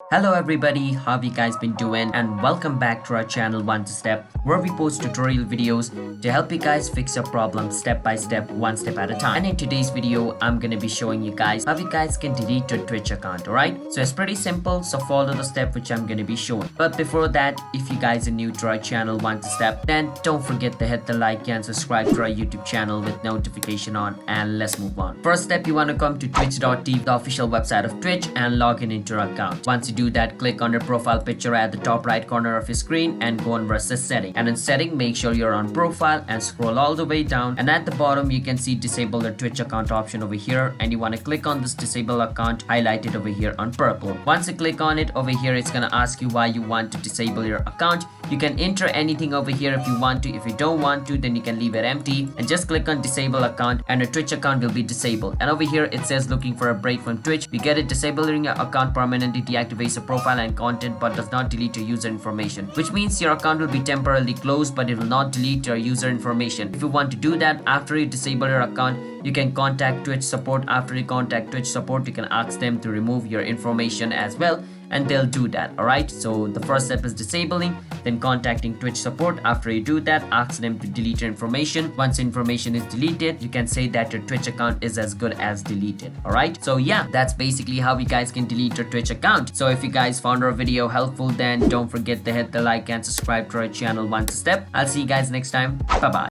Hello everybody, how have you guys been doing, and welcome back to our channel One to Step, where we post tutorial videos to help you guys fix your problem step by step, one step at a time. And in today's video I'm gonna be showing you guys how you guys can delete your Twitch account. Alright, so it's pretty simple, so follow the step which I'm gonna be showing. But before that, if you guys are new to our channel One to Step, then don't forget to hit the like and subscribe to our YouTube channel with notification on, and let's move on. First step, you want to come to twitch.tv, the official website of Twitch, and log in into your account. Once you do that, click on your profile picture at the top right corner of your screen and go on versus setting. And in setting, make sure you're on profile and scroll all the way down, and at the bottom you can see disable your Twitch account option over here, and you want to click on this disable account highlighted over here on purple. Once you click on it over here, it's gonna ask you why you want to disable your account. You can enter anything over here if you want to. If you don't want to, then you can leave it empty and just click on disable account, and your Twitch account will be disabled. And over here it says looking for a break from Twitch. You get it, disabling your account permanently deactivates your profile and content but does not delete your user information, which means your account will be temporarily closed but it will not delete your user information. If you want to do that, after you disable your account, you can contact Twitch support. After you contact Twitch support, you can ask them to remove your information as well, and they'll do that. Alright, so the first step is disabling, then contacting Twitch support. After you do that, ask them to delete your information. Once information is deleted, you can say that your Twitch account is as good as deleted. Alright, so yeah, that's basically how you guys can delete your Twitch account. So if you guys found our video helpful, then don't forget to hit the like and subscribe to our channel One Step. I'll see you guys next time. Bye bye.